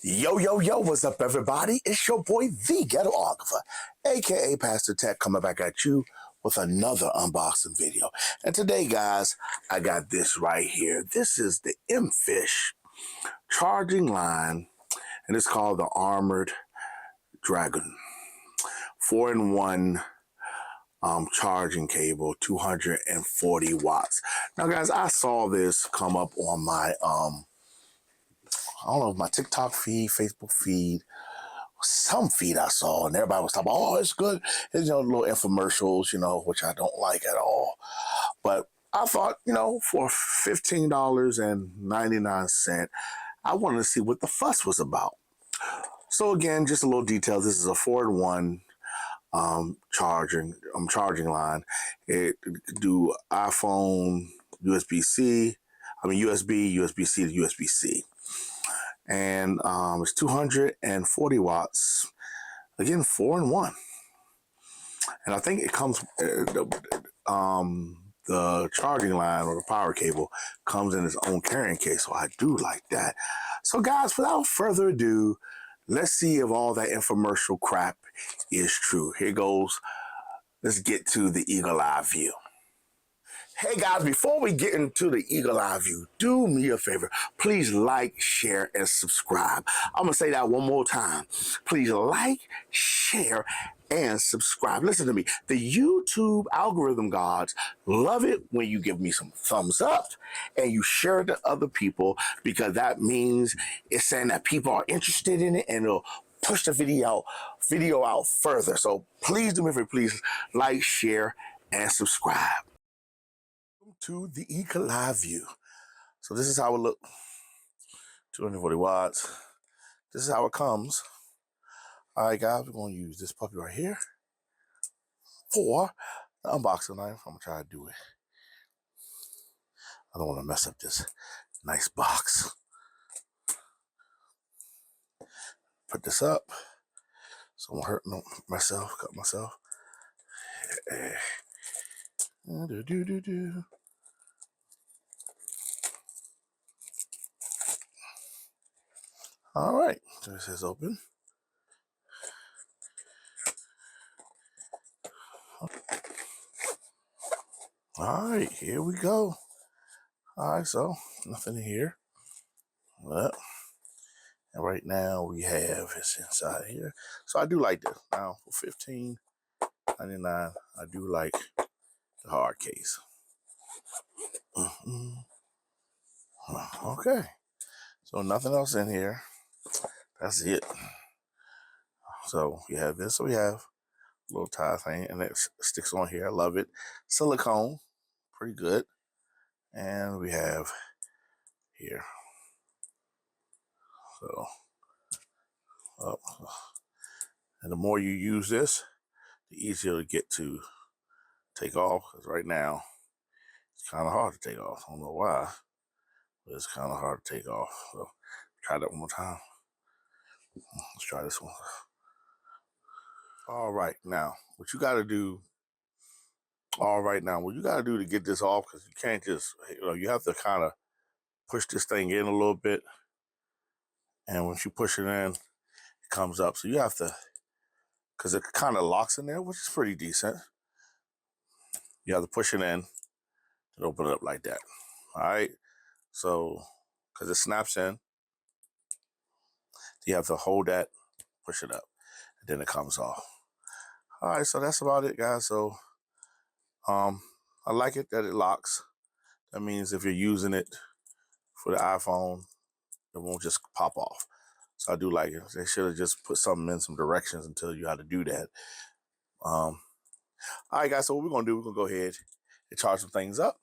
Yo, yo, yo, what's up, everybody? It's your boy, the Ghetographer, aka Pastor Tech, coming back at you with another unboxing video. And today, guys, I got this right here. This is the Mfish charging line, and it's called the Armored Dragon. 4-in-1 charging cable, 240 watts. Now, guys, I saw this come up on my I don't know, my TikTok feed, Facebook feed, some feed I saw, and everybody was talking about, oh, it's good. It's, little infomercials, which I don't like at all. But I thought, for $15.99, I wanted to see what the fuss was about. So again, just a little detail. This is a 4-in-1 charging line. It could do iPhone, USB-C, USB, USB-C to USB-C. And it's 240 watts. Again, 4-in-1. And I think it comes, the charging line or the power cable comes in its own carrying case. So I do like that. So guys, without further ado, let's see if all that infomercial crap is true. Here goes. Let's get to the eagle eye view. Hey guys, before we get into the eagle eye view, do me a favor. Please like, share, and subscribe. I'm going to say that one more time. Please like, share, and subscribe. Listen to me. The YouTube algorithm gods love it when you give me some thumbs up and you share it to other people, because that means it's saying that people are interested in it and it'll push the video out further. So please do me a favor. Please like, share, and subscribe. To the eagle eye view. So this is how it looks. 240 watts. This is how it comes. All right, guys, we're going to use this puppy right here for the unboxing knife. I'm going to try to do it. I don't want to mess up this nice box. Put this up. So I'm hurting myself, cut myself. All right, so this is open. All right, here we go. All right, so nothing in here. Well, and right now we have it's inside here. So I do like this. Now for $15.99, I do like the hard case. Okay, so nothing else in here. That's it. So we have this. So we have a little tie thing, and it sticks on here. I love it. Silicone, pretty good. And we have here. So, and the more you use this, the easier to get to take off. Because right now, it's kind of hard to take off. I don't know why, but it's kind of hard to take off. So try that one more time. Let's try this one. All right, now what you got to do. What you got to do to get this off, because you can't just, you have to kind of push this thing in a little bit, and once you push it in, it comes up. So you have to, because it kind of locks in there, which is pretty decent. You have to push it in and open it up like that. All right, so because it snaps in, you have to hold that, push it up, and then it comes off. All right, so that's about it, guys. So I like it that it locks. That means if you're using it for the iPhone, it won't just pop off. So I do like it. They should have just put something in some directions and tell you how to do that. All right, guys, so what we're going to do, we're going to go ahead and charge some things up.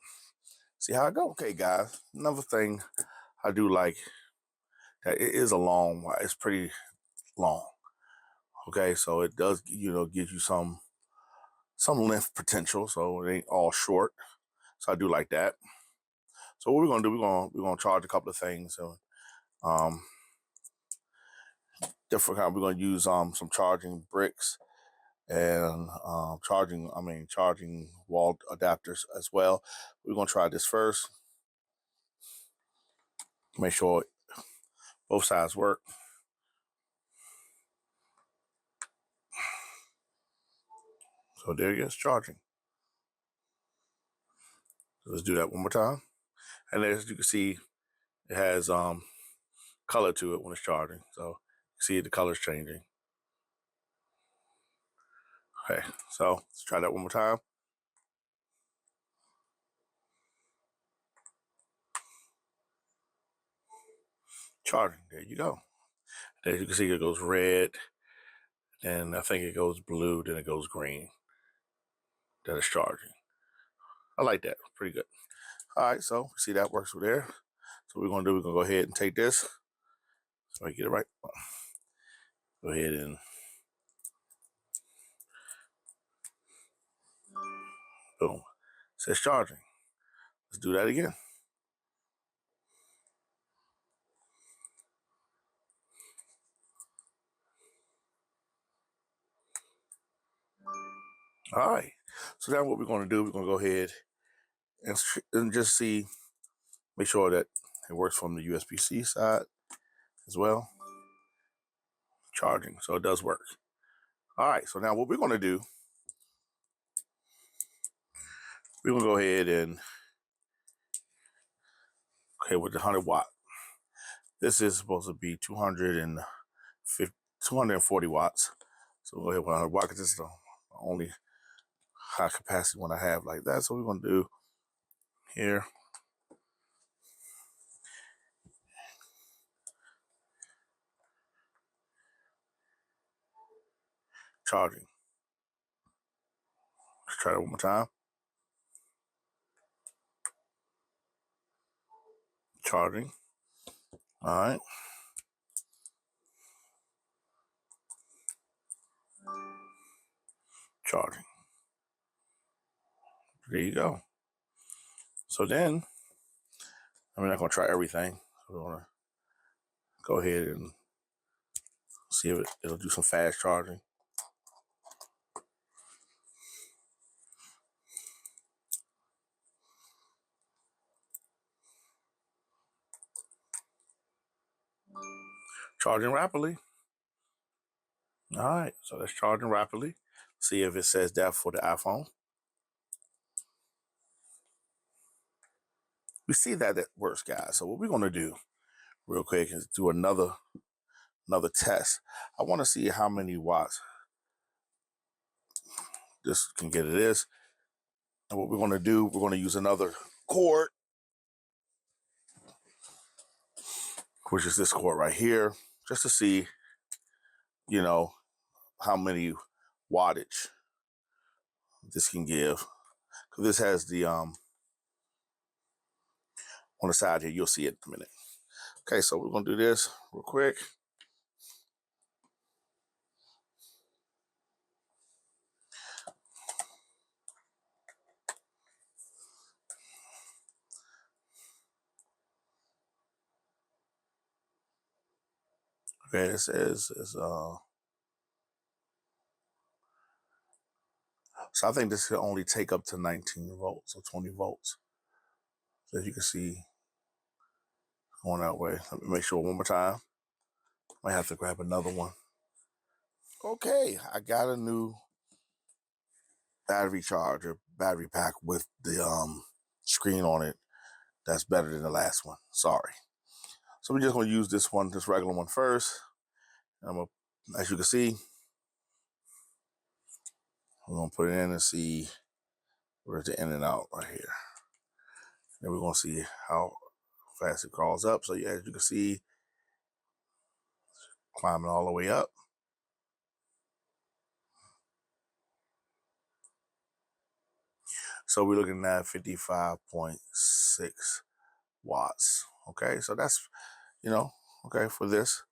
See how it goes. Okay, guys, another thing I do like, that it is a long one. It's pretty long. Okay, so it does, give you some length potential, so it ain't all short. So I do like that. So what we're gonna do, we're gonna charge a couple of things. So different kind. We're gonna use some charging bricks and charging wall adapters as well. We're gonna try this first. Make sure both sides work. So there it is, charging. So let's do that one more time. And as you can see, it has color to it when it's charging. So you see the color's changing. Okay, so let's try that one more time. Charging, there you go. As you can see, it goes red, and I think it goes blue, then it goes green. That is charging. I like that, pretty good. All right, so see that works over there. So what we're gonna do, we're gonna go ahead and take this. So I get it right. Go ahead and boom. It says charging. Let's do that again. All right. So now what we're gonna do, we're gonna go ahead and just see, make sure that it works from the USB-C side as well. Charging, so it does work. All right, so now what we're gonna do, we're gonna go ahead and, okay, with the 100 watt, this is supposed to be 240 watts. So we'll go ahead with 100 watts, because this is the only high capacity one I have like that. So we're gonna do here. Charging. Let's try that one more time. Charging. All right. Charging. There you go. So then, I'm not gonna try everything. So we're gonna go ahead and see if it'll do some fast charging. Charging rapidly. All right, so that's charging rapidly. See if it says that for the iPhone. We see that it works, guys. So what we're gonna do real quick is do another test. I want to see how many watts this can get it is. And what we're gonna do, we're gonna use another cord, which is this cord right here, just to see, you know, how many wattage this can give. Because this has the on the side here, you'll see it in a minute. Okay, so we're gonna do this real quick. Okay, it says so I think this can only take up to 19 volts or 20 volts. So as you can see, going that way. Let me make sure one more time. Might have to grab another one. Okay, I got a new battery charger, battery pack with the screen on it. That's better than the last one. Sorry. So we're just gonna use this one, this regular one first. And I'm gonna, as you can see, we're gonna put it in and see where's the in and out right here. Then we're gonna see how fast it crawls up. So yeah, as you can see, climbing all the way up. So we're looking at 55.6 watts. Okay, so that's, okay for this.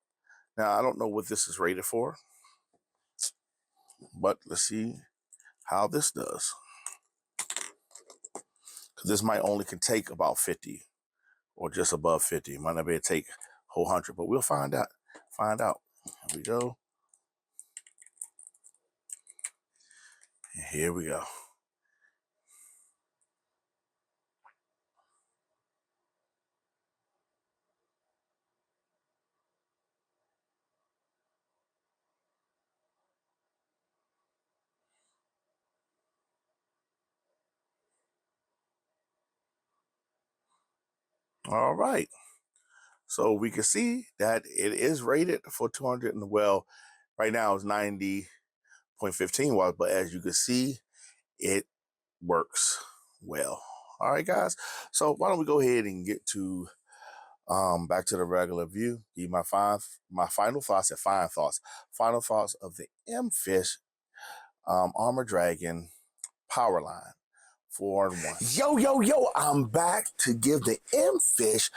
Now, I don't know what this is rated for, but let's see how this does. Because this might only can take about 50 or just above 50. It might not be able to take a whole 100, but we'll find out. Here we go. And here we go. All right. So we can see that it is rated for 200, and well, right now it's 90.15 watts, but as you can see, it works well. All right, guys. So why don't we go ahead and get to back to the regular view. Give you my final thoughts and final thoughts of the Mfish Armored Dragon power line. 4-in-1. Yo, I'm back to give the Mfish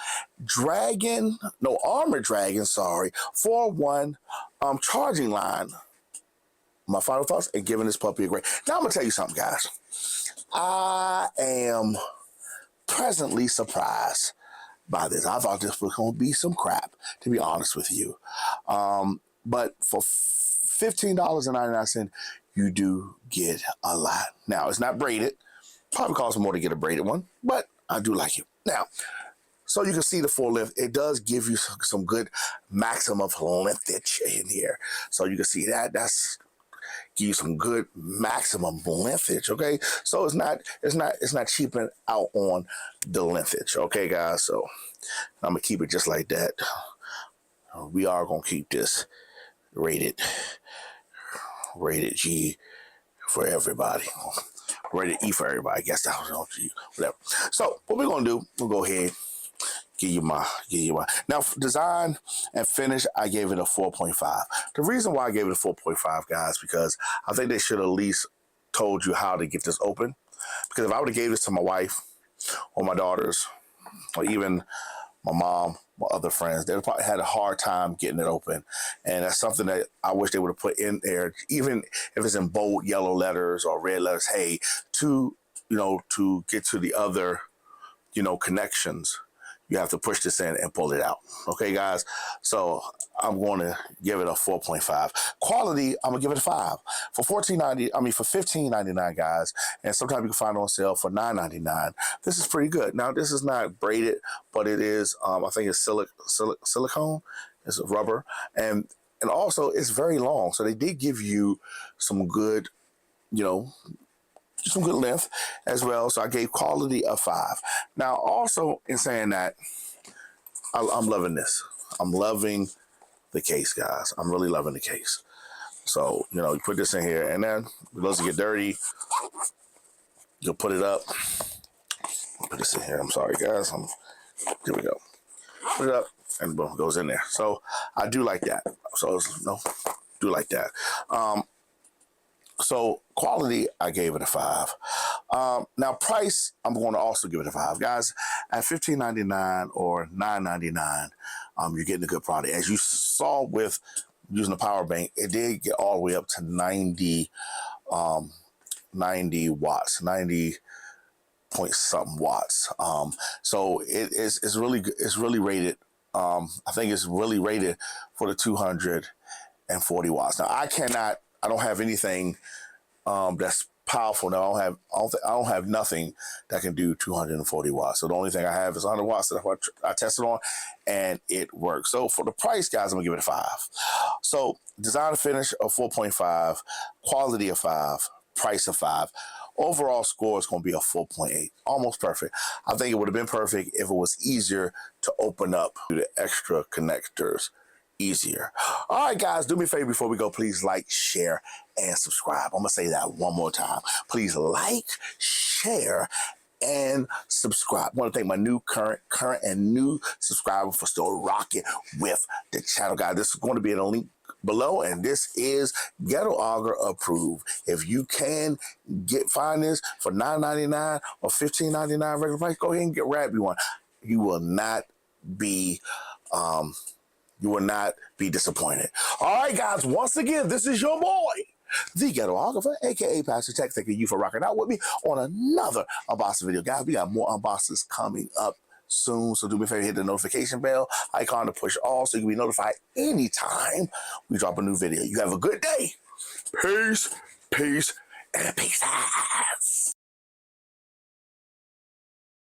Armored Dragon, 4-in-1 charging line my final thoughts and giving this puppy a grade. Now I'm gonna tell you something, guys. I am pleasantly surprised by this. I thought this was gonna be some crap, to be honest with you. But for $15.99, you do get a lot. Now, it's not braided. Probably costs more to get a braided one, but I do like it. Now, so you can see the full length. It does give you some good maximum lengthage in here. So you can see that. That's give you some good maximum lengthage. Okay, so it's not cheaping out on the lengthage. Okay, guys. So I'm gonna keep it just like that. We are gonna keep this rated G for everybody. Rated E for everybody. I guess that was G, whatever. So what we're gonna do, we'll go ahead, give you my. Now, for design and finish, I gave it a 4.5. The reason why I gave it a 4.5, guys, because I think they should at least told you how to get this open. Because if I would have gave this to my wife or my daughters, or even my mom, my other friends, they probably had a hard time getting it open. And that's something that I wish they would have put in there, even if it's in bold yellow letters or red letters. Hey, to get to the other, connections, you have to push this in and pull it out. Okay, guys. So I'm going to give it a 4.5. Quality, I'm gonna give it a 5. For $15.99, guys, and sometimes you can find it on sale for $9.99. This is pretty good. Now, this is not braided, but it is. I think it's silicone. It's rubber, and also it's very long. So they did give you some good, some good length as well. So I gave quality a 5. Now, also in saying that, I'm loving this. I'm loving the case, guys. I'm really loving the case. So, you put this in here, and then it doesn't get dirty. You'll put it up. Put this in here. I'm sorry, guys. Here we go. Put it up, and boom, it goes in there. So I do like that. So, do like that. So quality, I gave it a 5. Now price, I'm going to also give it a 5, guys. At $15.99 or $9.99, you're getting a good product. As you saw with using the power bank, it did get all the way up to 90 watts, 90 point something watts. So it's really good. It's really rated. I think it's really rated for the 240 watts. Now I don't have anything that's powerful. Now I don't have nothing that can do 240 watts. So the only thing I have is 100 watts that I tested on, and it works. So for the price, guys, I'm gonna give it a 5. So design and finish a 4.5, quality of 5, price of 5. Overall score is going to be a 4.8, almost perfect. I think it would have been perfect if it was easier to open up the extra connectors easier. All right, guys, do me a favor before we go. Please like, share, and subscribe. I'm gonna say that one more time. Please like, share, and subscribe. I want to thank my new current and new subscriber for still rocking with the channel, guys. This is going to be in a link below, and this is Ghetographer approved. If you can find this for $9.99 or $15.99 regular price, go ahead and grab you one. You will not be disappointed. All right, guys, once again, this is your boy, the Ghetographer, aka Pastor Tech. Thank you for rocking out with me on another unboxing video. Guys, we got more unboxings coming up soon, so do me a favor, hit the notification bell icon to push all so you can be notified anytime we drop a new video. You have a good day. Peace, and peace out.